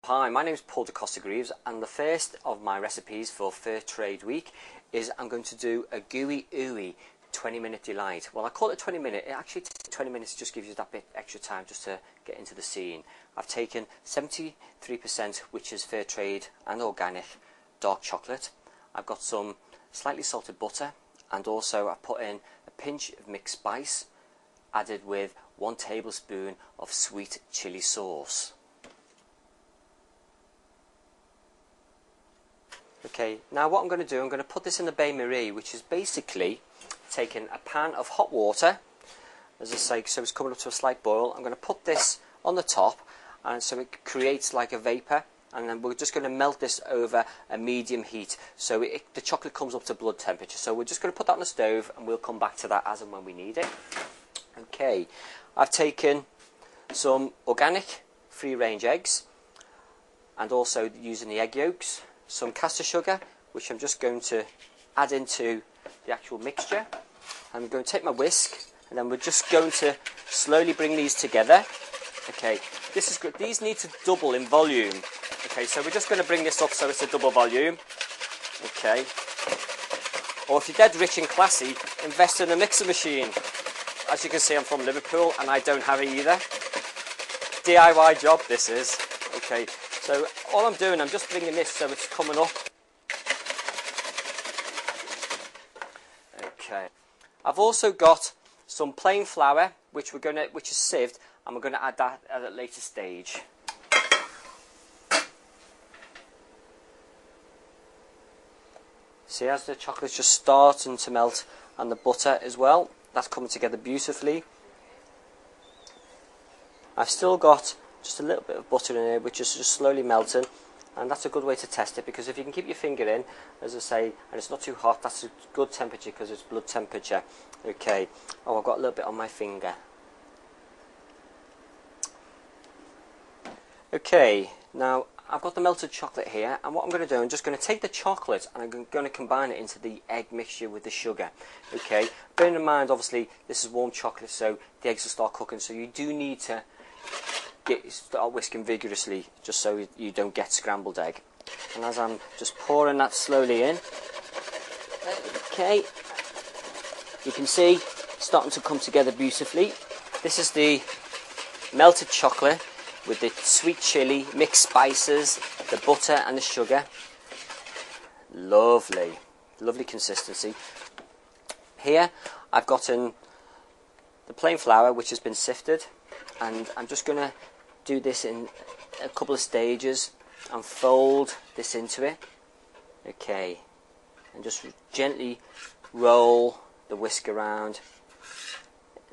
Hi, my name is Da-Costa-Greaves, and the first of my recipes for Fairtrade week is I'm going to do a gooey ooey 20-minute delight. Well, I call it 20-minute. It actually takes 20 minutes, just gives you that bit extra time just to get into the scene. I've taken 73%, which is Fairtrade and organic dark chocolate. I've got some slightly salted butter, and also I've put in a pinch of mixed spice, added with 1 tablespoon of sweet chili sauce. Okay, now what I'm going to do, I'm going to put this in the bain-marie, which is basically taking a pan of hot water, as I say, so it's coming up to a slight boil. I'm going to put this on the top, and so it creates like a vapour, and then we're just going to melt this over a medium heat, so the chocolate comes up to blood temperature. So we're just going to put that on the stove, and we'll come back to that as and when we need it. Okay, I've taken some organic free-range eggs, and also using the egg yolks, some caster sugar, which I'm just going to add into the actual mixture. I'm going to take my whisk, and then we're just going to slowly bring these together. Okay, this is good. These need to double in volume. Okay, so we're just going to bring this up so it's a double volume. Okay, or if you're dead rich and classy, invest in a mixer machine. As you can see, I'm from Liverpool and I don't have it either. DIY job this is. Okay, so all I'm doing, I'm just bringing this so it's coming up. Okay, I've also got some plain flour which is sieved, and we're going to add that at a later stage. See, as the chocolate's just starting to melt, and the butter as well, that's coming together beautifully. I've still got just a little bit of butter in here, which is just slowly melting, and that's a good way to test it, because if you can keep your finger in, as I say, and it's not too hot, that's a good temperature because it's blood temperature. Okay, oh, I've got a little bit on my finger. Okay, now I've got the melted chocolate here, and what I'm going to do, I'm just going to take the chocolate and I'm going to combine it into the egg mixture with the sugar. Okay, bearing in mind, obviously, this is warm chocolate, so the eggs will start cooking, so you do need to start whisking vigorously, just so you don't get scrambled egg. And as I'm just pouring that slowly in, okay, you can see it's starting to come together beautifully. This is the melted chocolate with the sweet chili, mixed spices, the butter and the sugar. Lovely, lovely consistency. Here I've gotten the plain flour, which has been sifted, and I'm just going to do this in a couple of stages and fold this into it. Okay, and just gently roll the whisk around,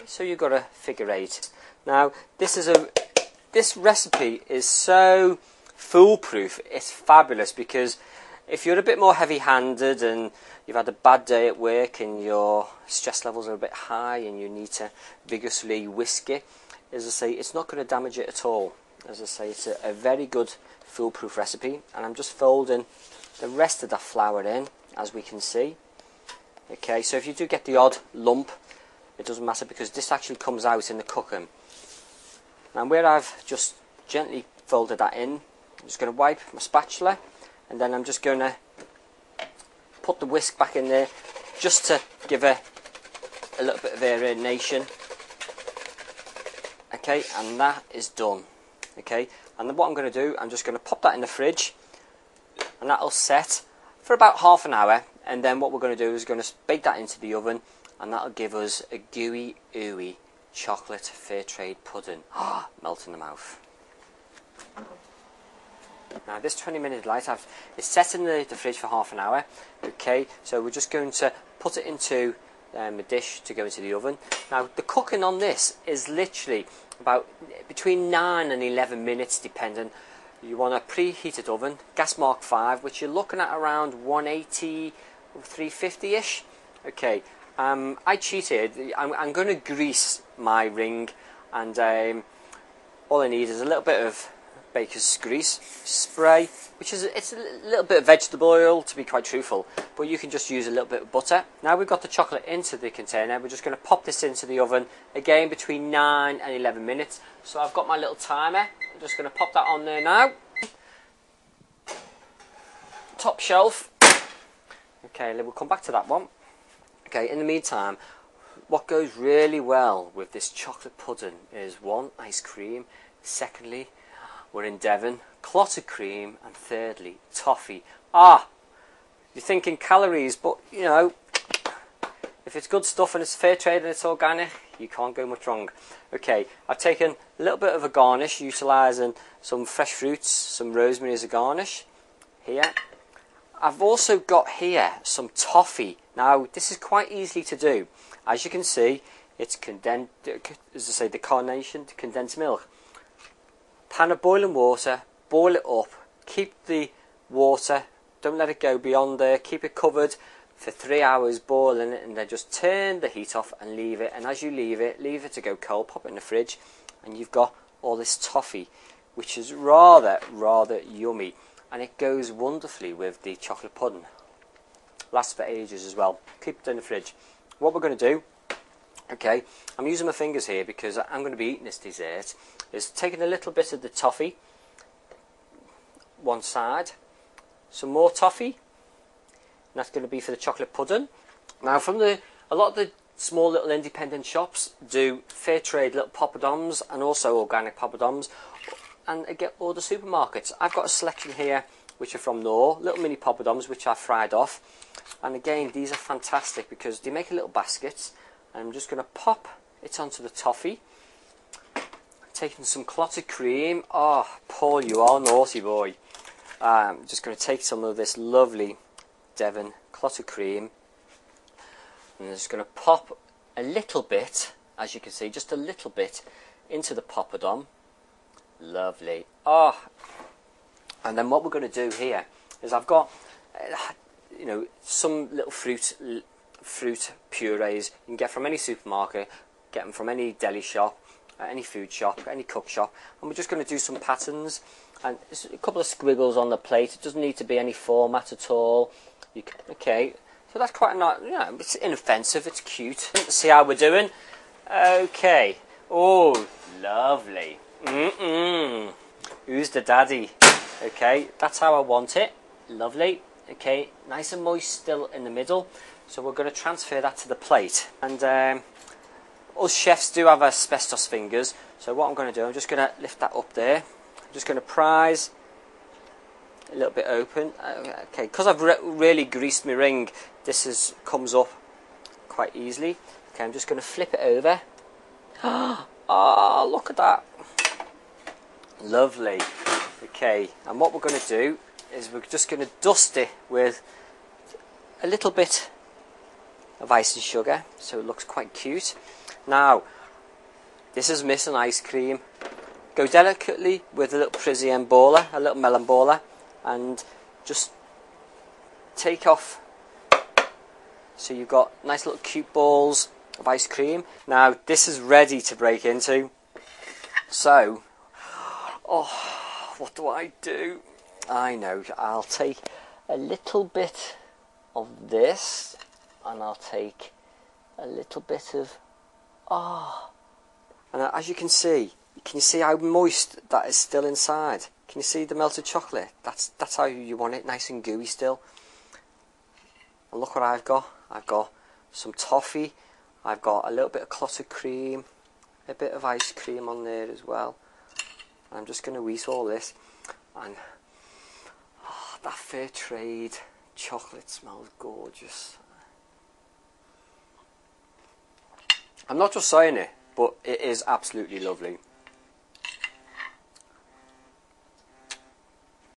so you've got a figure 8. Now this recipe is so foolproof, it's fabulous, because if you're a bit more heavy-handed and you've had a bad day at work and your stress levels are a bit high and you need to vigorously whisk it, as I say, it's not going to damage it at all. As I say, it's a very good foolproof recipe, and I'm just folding the rest of that flour in, as we can see. Okay, so if you do get the odd lump, it doesn't matter, because this actually comes out in the cooking. Now, where I've just gently folded that in, I'm just going to wipe my spatula, and then I'm just going to put the whisk back in there, just to give it a little bit of aeration. Okay, and that is done. Okay, and then what I'm going to do, I'm just going to pop that in the fridge, and that'll set for about half an hour, and then what we're going to do is going to bake that into the oven, and that'll give us a gooey ooey chocolate Fairtrade pudding. Melt in the mouth. Now this 20-minute delight, it's set in the fridge for half an hour. Okay, so we're just going to put it into a dish to go into the oven. Now the cooking on this is literally about between 9 and 11 minutes, depending. You want a preheated oven, gas mark 5, which you're looking at around 180, 350-ish. Okay, I cheated. I'm going to grease my ring, and all I need is a little bit of baker's grease spray, which is it's a little bit of vegetable oil, to be quite truthful, but you can just use a little bit of butter. Now we've got the chocolate into the container, we're just going to pop this into the oven again between 9 and 11 minutes. So I've got my little timer, I'm just going to pop that on there now. top shelf. Okay, we'll come back to that one. Okay, in the meantime, what goes really well with this chocolate pudding is one, ice cream, secondly, we're in Devon, clotted cream, and thirdly, toffee. You're thinking calories, but you know, if it's good stuff and it's fair trade and it's organic, you can't go much wrong. Okay, I've taken a little bit of a garnish, utilising some fresh fruits, some rosemary as a garnish here. I've also got here some toffee. Now, this is quite easy to do. As you can see, it's condensed, as I say, the carnation to condensed milk. Pan of boiling water, boil it up, keep the water, don't let it go beyond there, keep it covered for 3 hours boiling it, and then just turn the heat off and leave it. And as you leave it to go cold, pop it in the fridge, and you've got all this toffee, which is rather yummy, and it goes wonderfully with the chocolate pudding. Lasts for ages as well. Keep it in the fridge. What we're going to do, okay, I'm using my fingers here because I'm going to be eating this dessert, is taking a little bit of the toffee, one side, some more toffee, and that's going to be for the chocolate pudding. Now, a lot of the small little independent shops do fair trade little poppadoms and also organic poppadoms, and again, all the supermarkets. I've got a selection here which are from Knorr, little mini poppadoms which I've fried off, and again, these are fantastic because they make a little baskets. I'm just going to pop it onto the toffee, taking some clotted cream. Paul, you are a naughty boy. I'm just going to take some of this lovely Devon clotted cream, and I'm just going to pop a little bit, as you can see, just a little bit into the poppadom. Lovely. And then what we're going to do here is I've got, you know, some little fruit purees you can get from any supermarket, get them from any deli shop, any food shop, any cook shop, and we're just going to do some patterns and a couple of squiggles on the plate. It doesn't need to be any format at all. Okay, so that's quite nice. Yeah, it's inoffensive, it's cute. See how we're doing. Okay. Oh, lovely. Who's the daddy? Okay, that's how I want it. Lovely. Okay, nice and moist still in the middle. So we're going to transfer that to the plate. And us chefs do have asbestos fingers. So what I'm going to do, I'm just going to lift that up there. I'm just going to prise a little bit open. Okay, because I've really greased my ring, this comes up quite easily. Okay, I'm just going to flip it over. Look at that. Lovely. Okay, and what we're going to do is we're just going to dust it with a little bit of icing sugar, so it looks quite cute. Now, this is missing ice cream. Go delicately with a little Parisienne baller, a little melon baller, and just take off. So you've got nice little cute balls of ice cream. Now, this is ready to break into. So, what do I do? I know, I'll take a little bit of this, and I'll take a little bit of, and as you can see how moist that is still inside? Can you see the melted chocolate? That's how you want it, nice and gooey still. And look what I've got. I've got some toffee, I've got a little bit of clotted cream, a bit of ice cream on there as well. And I'm just going to eat all this, and that fair trade chocolate smells gorgeous. I'm not just saying it, but it is absolutely lovely.